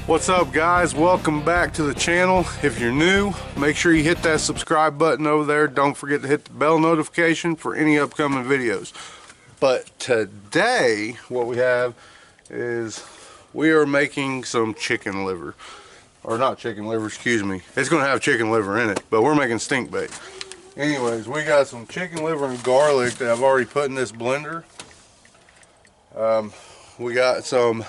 What's up, guys? Welcome back to the channel. If you're new, make sure you hit that subscribe button over there. Don't forget to hit the bell notification for any upcoming videos. But today what we have is we are making some chicken liver, or not chicken liver, excuse me. It's going to have chicken liver in it, but we're making stink bait. Anyways, we got some chicken liver and garlic that I've already put in this blender. We got some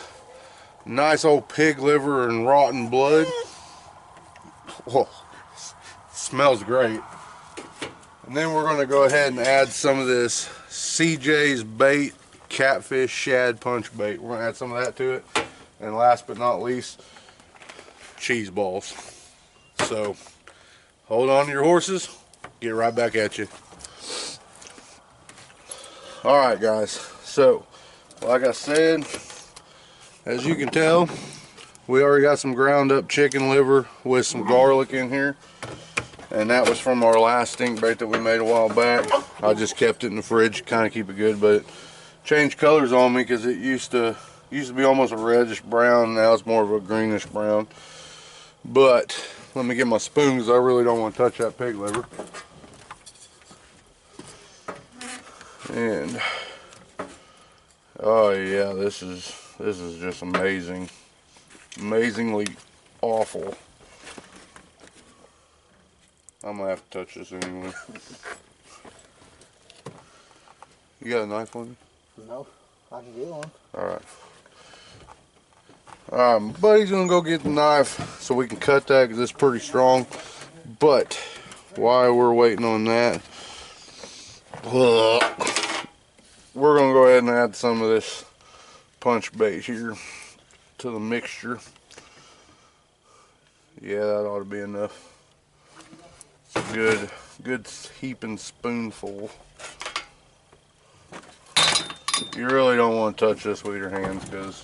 nice old pig liver and rotten blood. Whoa, smells great. And then we're going to go ahead and add some of this CJ's bait, catfish shad punch bait. We're going to add some of that to it. And last but not least, cheese balls. So hold on to your horses, get right back at you. Alright guys, so like I said, as you can tell, we already got some ground up chicken liver with some garlic in here. And that was from our last stink bait that we made a while back. I just kept it in the fridge to kind of keep it good, but it changed colors on me because it used to be almost a reddish brown. Now it's more of a greenish brown. But let me get my spoon because I really don't want to touch that pig liver. And oh yeah, this is just amazing. Amazingly awful. I'm gonna have to touch this anyway. You got a knife on you? No, I can get one. Alright. Alright, my buddy's gonna go get the knife so we can cut that because it's pretty strong. But while we're waiting on that, we're gonna go ahead and add some of this punch bait here to the mixture. Yeah, that ought to be enough. It's a good heaping spoonful. You really don't want to touch this with your hands because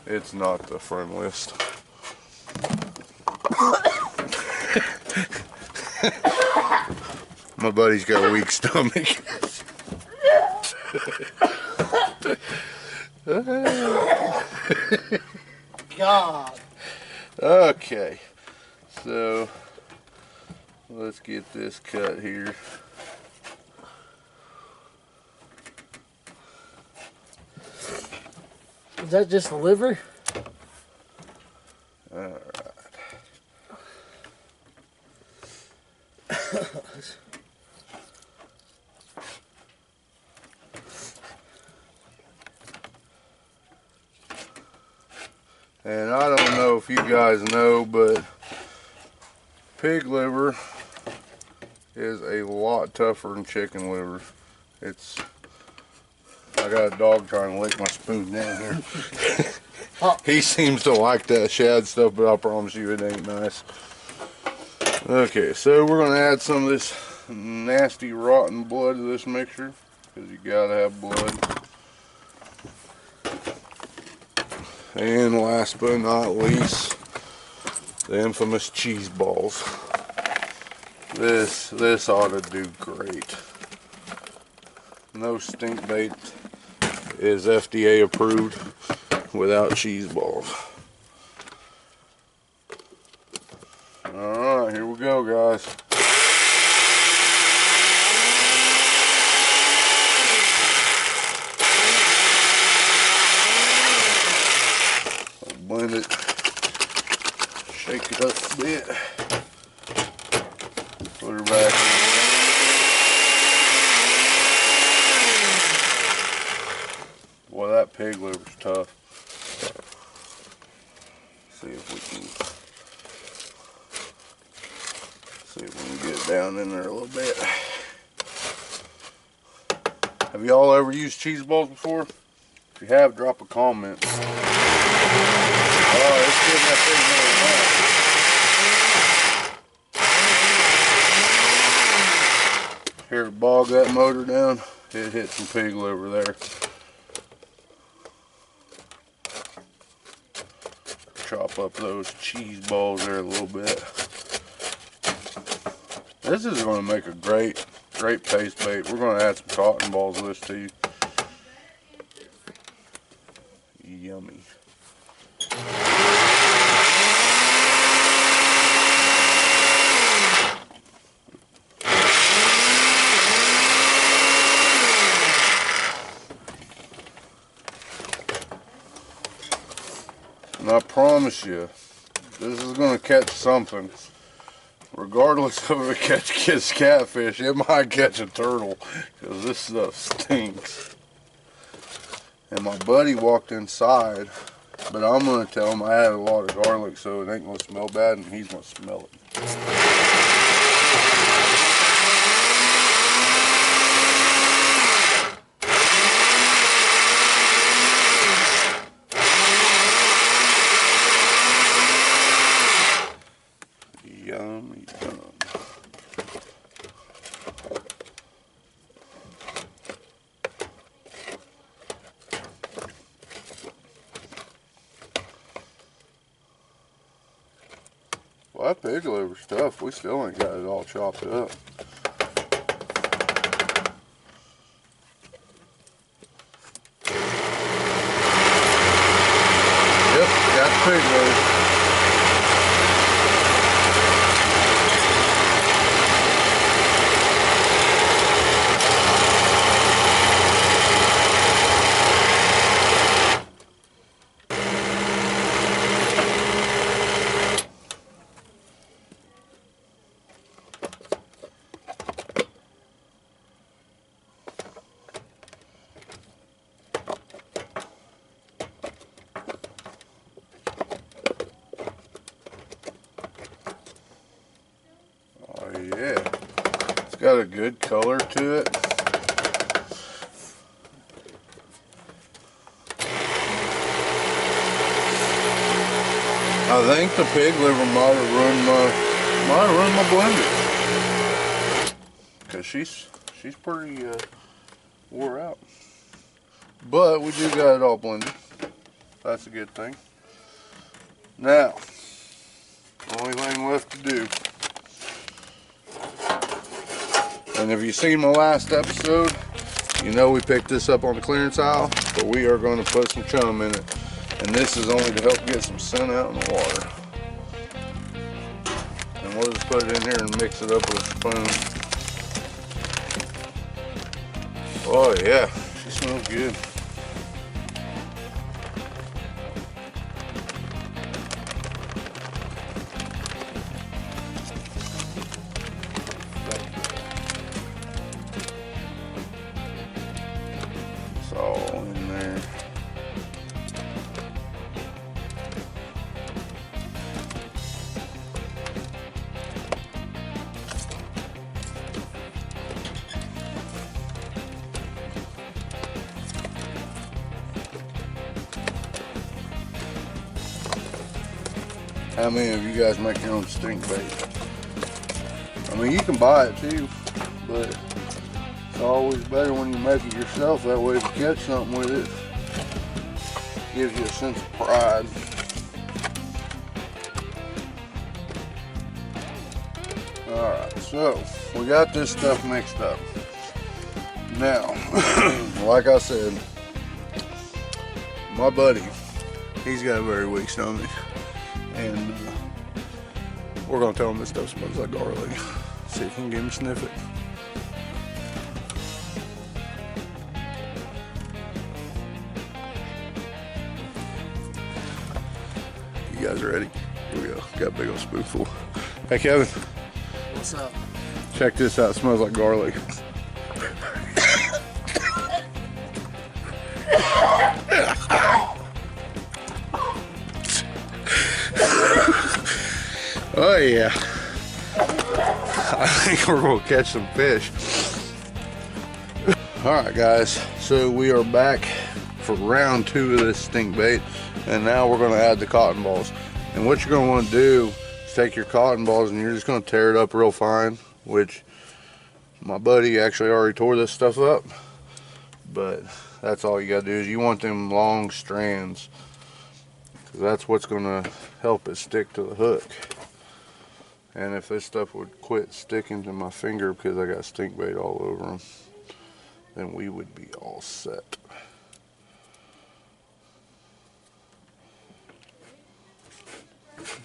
it's not the friendliest. My buddy's got a weak stomach. God. Okay, so let's get this cut here. Is that just the liver? Alright. And I don't know if you guys know, but pig liver is a lot tougher than chicken liver. I got a dog trying to lick my spoon down here. He seems to like that shad stuff, but I promise you it ain't nice. Okay, so we're gonna add some of this nasty rotten blood to this mixture, because you gotta have blood. And last but not least, the infamous cheese balls. This ought to do great. No stink bait is FDA approved without cheese balls. Alright, here we go, guys. Blend it, shake it up a bit, put her back. Boy, that pig liver's tough. See if we can get it down in there a little bit. Have y'all ever used cheese balls before? If you have, drop a comment. Oh, it's getting that thing really hot. Here, bog that motor down. It hit some pig liver there. Chop up those cheese balls there a little bit. This is going to make a great paste bait. We're going to add some cotton balls to this too. Yummy. And I promise you, this is going to catch something. Regardless of if it gets catfish, it might catch a turtle. Because this stuff stinks. And my buddy walked inside. But I'm going to tell him I had a lot of garlic, so it ain't going to smell bad, and he's going to smell it. Yum, yum. Well, that pig liver stuff, we still ain't got it all chopped up. Yep, got the pig liver. Yeah, it's got a good color to it. I think the pig liver might have ruined my blender, cause she's pretty wore out. But we do got it all blended. That's a good thing. Now, only thing left to do. And if you've seen my last episode, you know we picked this up on the clearance aisle, but we are going to put some chum in it. And this is only to help get some scent out in the water. And we'll just put it in here and mix it up with a spoon. Oh yeah, she smells good. It's all in there. How many of you guys make your own stink bait? I mean, you can buy it too, but it's always better when you make it yourself. That way, if you catch something with it, it gives you a sense of pride. Alright, so we got this stuff mixed up. Now, like I said, my buddy, he's got a very weak stomach. And we're going to tell him this stuff smells like garlic. See if we can get him to sniff it. You guys ready? Here we go. Got a big old spoonful. Hey Kevin. What's up? Check this out. It smells like garlic. Oh yeah. I think we're gonna catch some fish. Alright guys, so we are back for round 2 of this stink bait, and now we're gonna add the cotton balls. And what you're gonna want to do is take your cotton balls and you're just gonna tear it up real fine, which my buddy actually already tore this stuff up. But that's all you gotta do is you want them long strands, because that's what's gonna help it stick to the hook. And if this stuff would quit sticking to my finger because I got stink bait all over them, then we would be all set.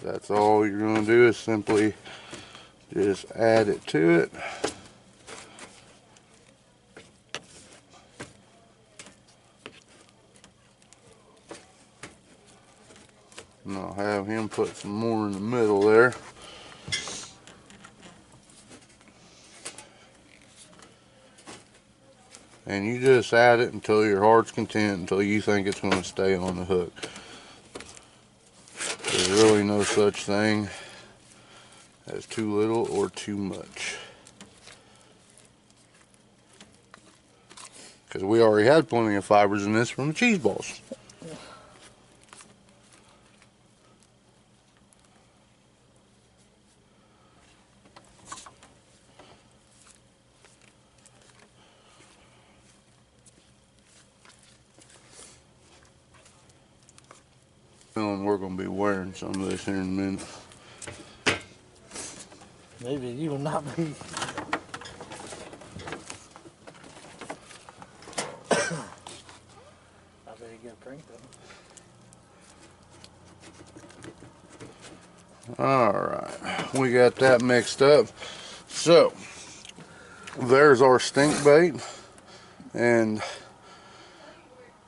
That's all you're going to do is simply just add it to it. And I'll have him put some more in the middle there. And you just add it until your heart's content, until you think it's going to stay on the hook. There's really no such thing as too little or too much. Because we already had plenty of fibers in this from the cheese balls. Feeling we're going to be wearing some of this here in a minute. Maybe you will not be. I better get a prank though. Alright, we got that mixed up. So, there's our stink bait. And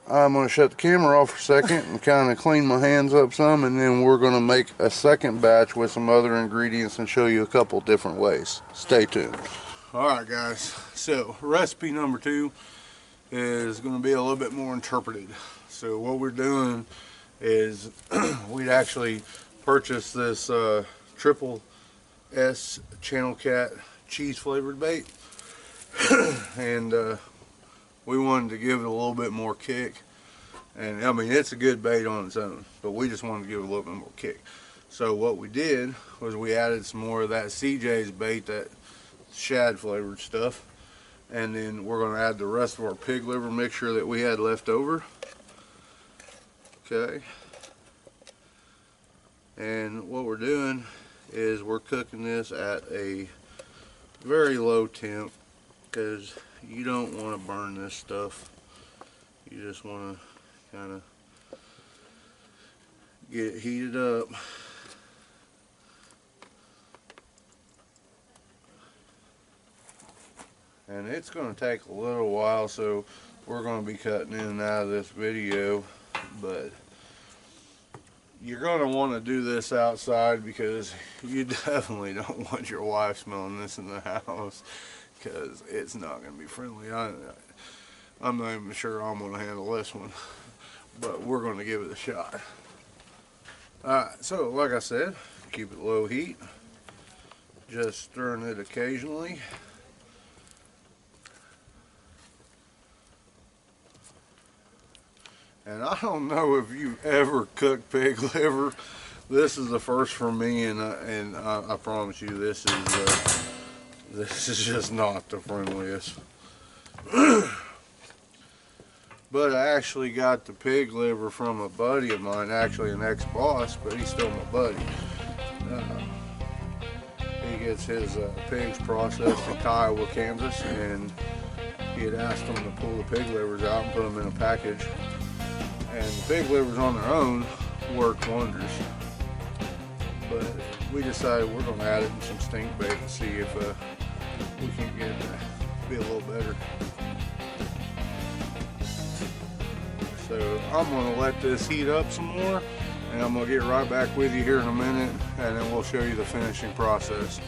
I'm going to shut the camera off for a second and kind of clean my hands up some, and then we're going to make a second batch with some other ingredients and show you a couple different ways. Stay tuned. Alright guys, so recipe number 2 is going to be a little bit more interpreted. So what we're doing is we'd actually purchased this triple S Channel Cat cheese flavored bait and we wanted to give it a little bit more kick. And I mean, it's a good bait on its own, but we just wanted to give it a little bit more kick. So what we did was we added some more of that CJ's bait, that shad flavored stuff, and then we're going to add the rest of our pig liver mixture that we had left over. Okay. And what we're doing is we're cooking this at a very low temp, because you don't want to burn this stuff. You just want to kind of get it heated up. And it's going to take a little while, so we're going to be cutting in and out of this video, but you're going to want to do this outside, because you definitely don't want your wife smelling this in the house, because it's not going to be friendly. I'm not even sure I'm going to handle this one, but we're going to give it a shot. Alright, so like I said, keep it low heat, just stirring it occasionally. And I don't know if you've ever cooked pig liver. This is the first for me, and I promise you, this is just not the friendliest. But I actually got the pig liver from a buddy of mine, actually an ex-boss, but he's still my buddy. He gets his pigs processed in Kiowa, Kansas, and he had asked him to pull the pig livers out and put them in a package. And the pig livers on their own work wonders. But we decided we're going to add it in some stink bait and see if we can get it to be a little better. So I'm going to let this heat up some more, and I'm going to get right back with you here in a minute, and then we'll show you the finishing process.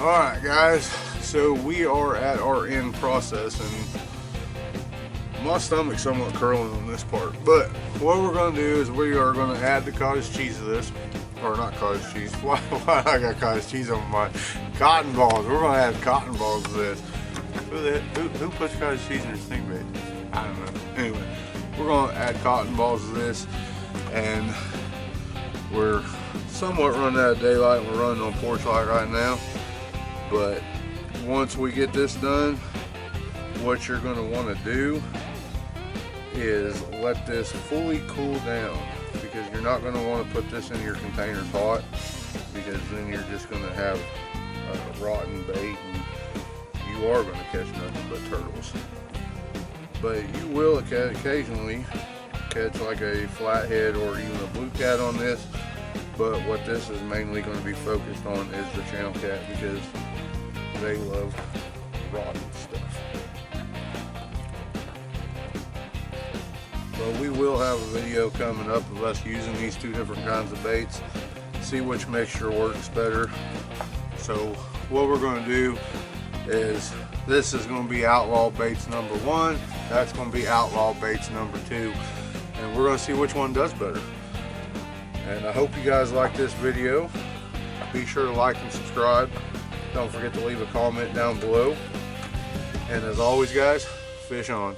Alright guys, so we are at our end process, and my stomach's somewhat curling on this part, but what we're going to do is we are going to add the cottage cheese to this, or not cottage cheese, why I got cottage cheese on my cotton balls. We're going to add cotton balls to this. Who puts cottage cheese in their stink bait? I don't know. Anyway, we're going to add cotton balls to this, and we're somewhat running out of daylight. We're running on porch light right now, but once we get this done, what you're going to want to do is let this fully cool down, because you're not going to want to put this in your containers hot, because then you're just going to have rotten bait, and you are going to catch nothing but turtles. But you will occasionally catch like a flathead or even a blue cat on this, but what this is mainly going to be focused on is the channel cat, because they love rotten stuff. But we will have a video coming up of us using these two different kinds of baits, see which mixture works better. So what we're going to do is, this is going to be Outlaw baits number 1, that's going to be Outlaw baits number 2, and we're going to see which one does better. And I hope you guys like this video. Be sure to like and subscribe. Don't forget to leave a comment down below. And as always guys, fish on.